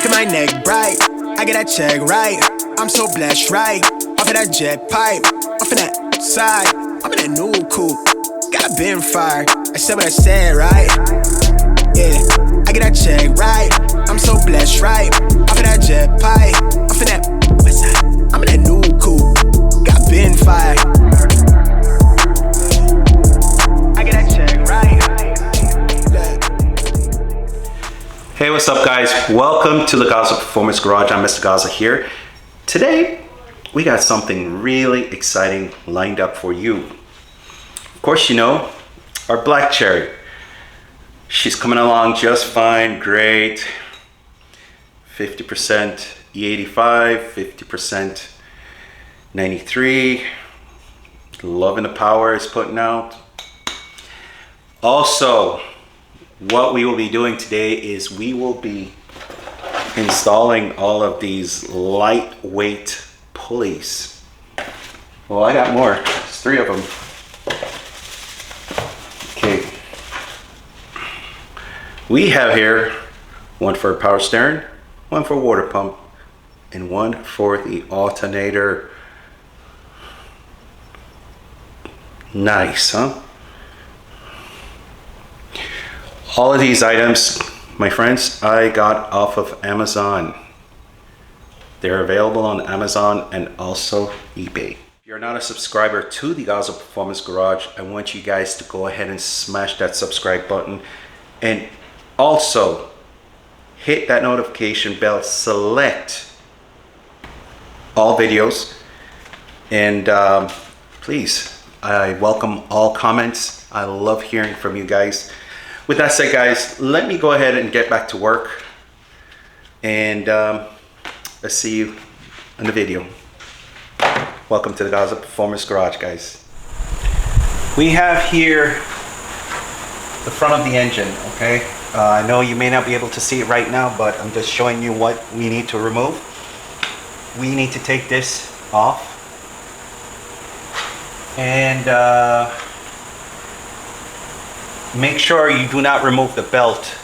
Look at my neck bright, I get that check right. I'm so blessed, right? Off of that jet pipe, off of that side. I'm in that new coupe, got been fired. I said what I said, right? Yeah, I get that check right. I'm so blessed, right? Off of that jet pipe, off of that west side. I'm in that new coupe, got been fired. I get that check right. Hey, what's up guys? Welcome to LEXUS Performance Garage. I'm Mr. Gaza here. Today, we got something really exciting lined up for you. Of course, you know, our Black Cherry. She's coming along just fine, great. 50% E85, 50% 93. Loving the power it's putting out. Also, what we will be doing today is we will be installing all of these lightweight pulleys. Well, I got more. There's 3 of them. Okay. We have here one for power steering, one for water pump, and one for the alternator. Nice, huh? All of these items, my friends, I got off of Amazon. They're available on Amazon and also eBay. If you're not a subscriber to the Gaza Performance Garage, I want you guys to go ahead and smash that subscribe button. And also, hit that notification bell, select all videos. And please, I welcome all comments. I love hearing from you guys. With that said, guys, let me go ahead and get back to work, and let's see you in the video. Welcome to the Gaza Performance Garage, guys. We have here the front of the engine, okay? I know you may not be able to see it right now, but I'm just showing you what we need to remove. We need to take this off, and make sure you do not remove the belt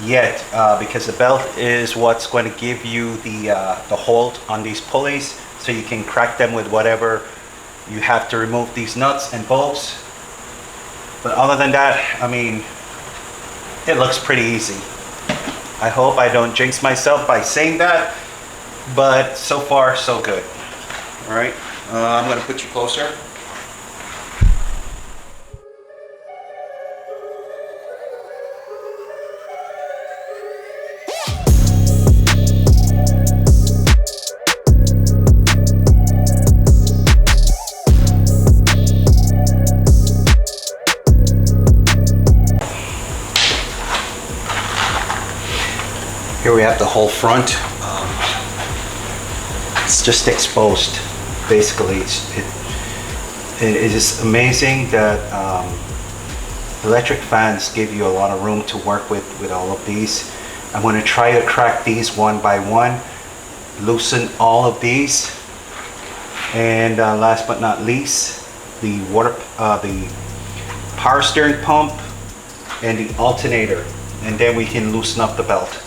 yet, because the belt is what's going to give you the hold on these pulleys, so you can crack them with whatever you have to remove these nuts and bolts. But other than that, I mean, it looks pretty easy. I hope I don't jinx myself by saying that, but so far so good. All right, I'm going to put you closer. Here we have the whole front. It's just exposed, basically. It is amazing that electric fans give you a lot of room to work with all of these. I'm going to try to crack these one by one, loosen all of these, and last but not least, the power steering pump and the alternator, and then we can loosen up the belt.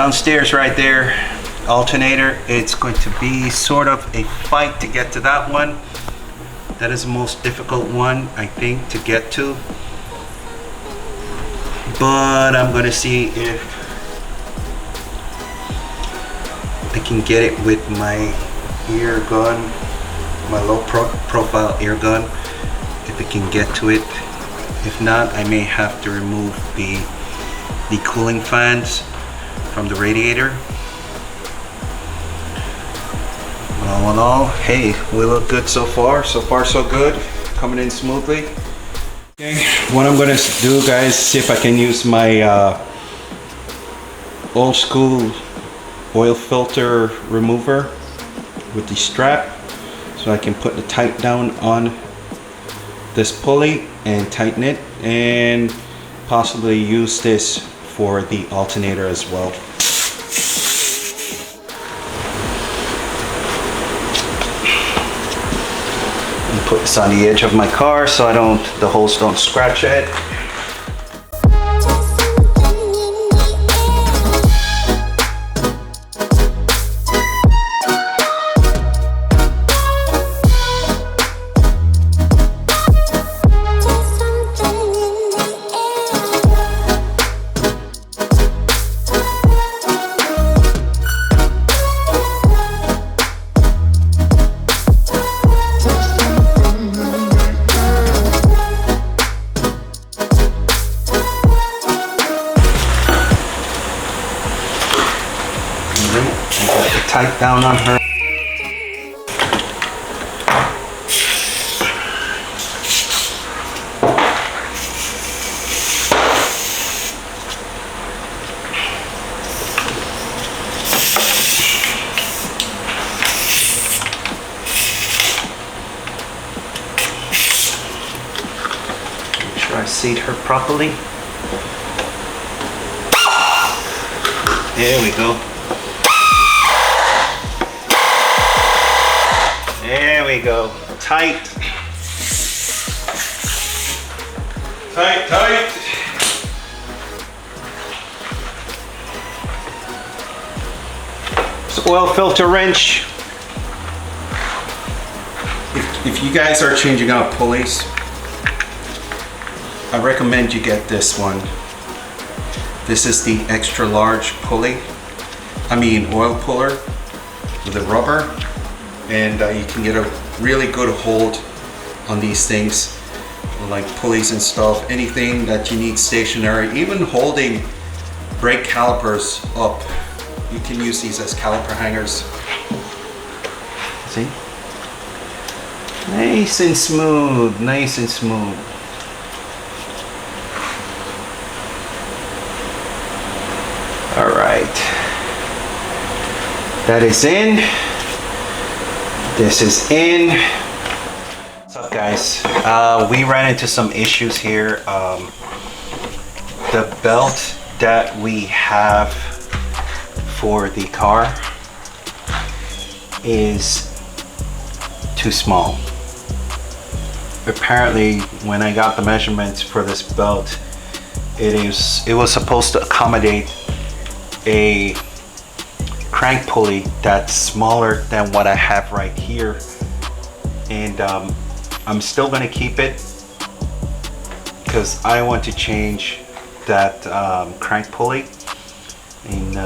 Downstairs right there, alternator. It's going to be sort of a fight to get to that one. That is the most difficult one, I think, to get to. But I'm gonna see if I can get it with my ear gun, my low profile ear gun, if I can get to it. If not, I may have to remove the cooling fans from the radiator. All in all, hey, we look good so far. So far so good, coming in smoothly. Okay, what I'm gonna do, guys, see if I can use my old school oil filter remover with the strap, so I can put the tight down on this pulley and tighten it, and possibly use this for the alternator as well. And put this on the edge of my car so the holes don't scratch it. Tight down on her. Make sure I seat her properly. There we go. There we go. Tight. Tight, tight. So oil filter wrench. If you guys are changing out pulleys, I recommend you get this one. This is the extra large pulley. I mean oil puller with a rubber. And you can get a really good hold on these things, like pulleys and stuff, anything that you need stationary, even holding brake calipers up. You can use these as caliper hangers. See? Nice and smooth, nice and smooth. All right. That is in. This is in. What's up, guys? We ran into some issues here. The belt that we have for the car is too small. Apparently, when I got the measurements for this belt, it was supposed to accommodate a crank pulley that's smaller than what I have right here, and I'm still going to keep it because I want to change that crank pulley and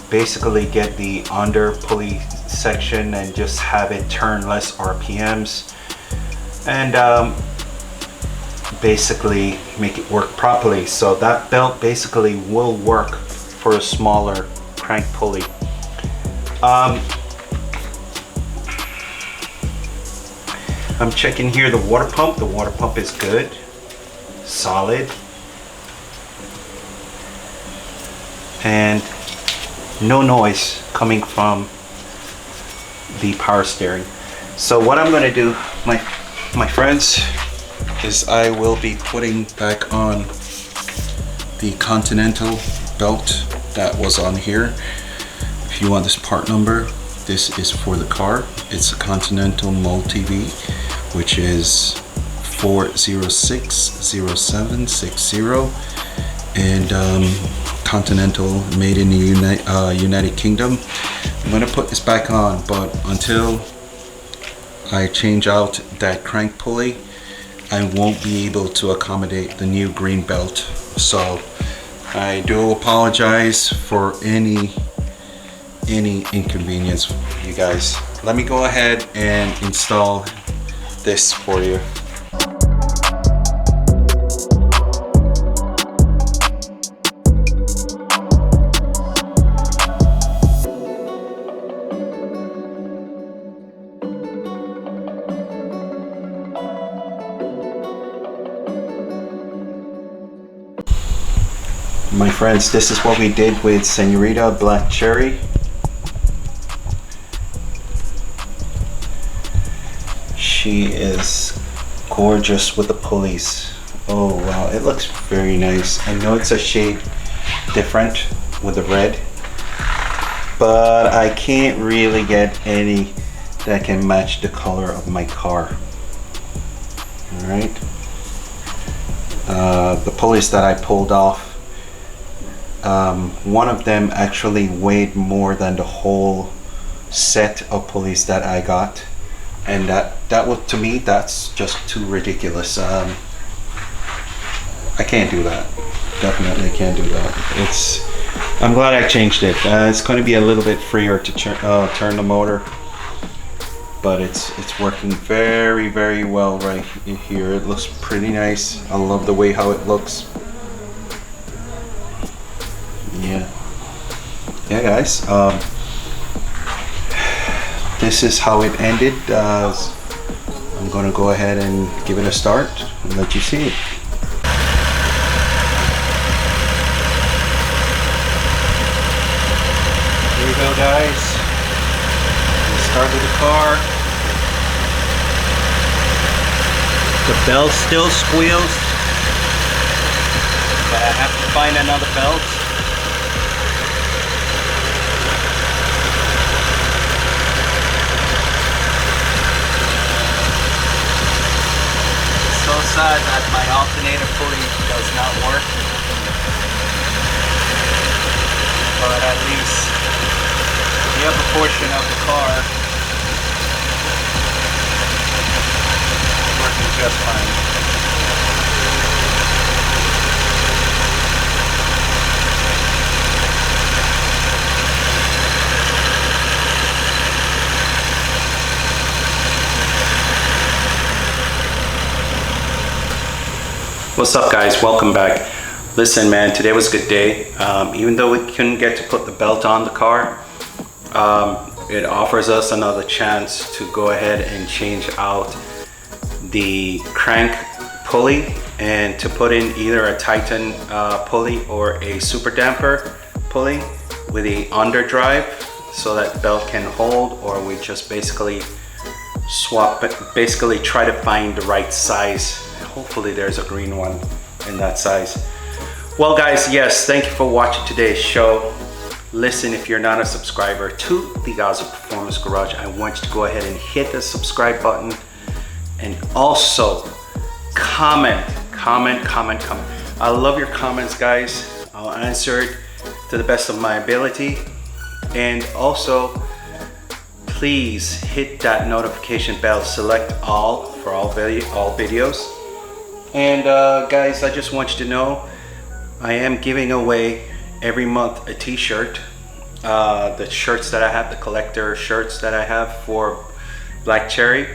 basically get the under pulley section and just have it turn less RPMs and basically make it work properly. So that belt basically will work for a smaller crank pulley. I'm checking here the water pump. The water pump is good, solid, and no noise coming from the power steering. So what I'm going to do, my friends, is I will be putting back on the Continental belt that was on here. If you want this part number, this is for the car. It's a Continental Multi-V, which is 4060760, and Continental, made in the United Kingdom. I'm gonna put this back on, but until I change out that crank pulley, I won't be able to accommodate the new green belt. So I do apologize for any inconvenience, you guys. Let me go ahead and install this for you. My friends, this is what we did with Senorita Black Cherry. She is gorgeous with the pulleys. Oh wow, it looks very nice. I know it's a shade different with the red, but I can't really get any that can match the color of my car. All right. The pulleys that I pulled off, one of them actually weighed more than the whole set of pulleys that I got, and that was, to me, that's just too ridiculous. I can't do that. Definitely can't do that. I'm glad I changed it. It's going to be a little bit freer to turn the motor, but it's working very, very well right here. It looks pretty nice. I love the way how it looks. Yeah guys, this is how it ended. I'm gonna go ahead and give it a start and let you see it. Here we go, guys. Let's start with the car. The bell still squeals, but I have to find another belt. Sad that my alternator pulley does not work, but at least the upper portion of the car is working just fine. What's up guys, welcome back. Listen man, today was a good day. Even though we couldn't get to put the belt on the car, it offers us another chance to go ahead and change out the crank pulley and to put in either a Titan pulley or a super damper pulley with a underdrive so that belt can hold, or we just basically swap it, basically try to find the right size. Hopefully there's a green one in that size. Well guys, yes, thank you for watching today's show. Listen, if you're not a subscriber to the 2Jzgte Performance Garage, I want you to go ahead and hit the subscribe button, and also comment. I love your comments guys. I'll answer it to the best of my ability. And also please hit that notification bell, select all for all videos. And guys, I just want you to know I am giving away every month a t-shirt. The shirts that I have, the collector shirts that I have for Black Cherry,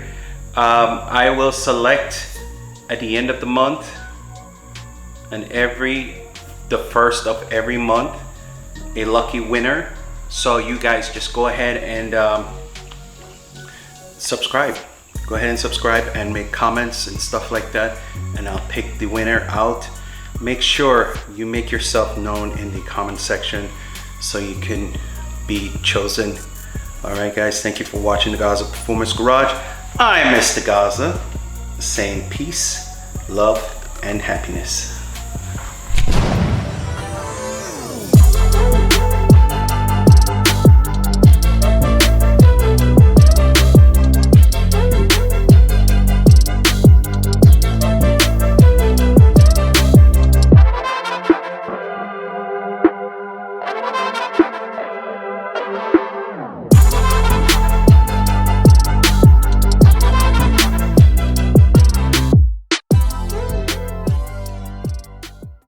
I will select at the end of the month, and the first of every month, a lucky winner. So you guys just go ahead and subscribe. Go ahead and subscribe and make comments and stuff like that, and I'll pick the winner out. Make sure you make yourself known in the comment section so you can be chosen. All right guys, thank you for watching the 2Jzgte Performance Garage. I'm Mr. 2Jzgte, saying peace, love, and happiness.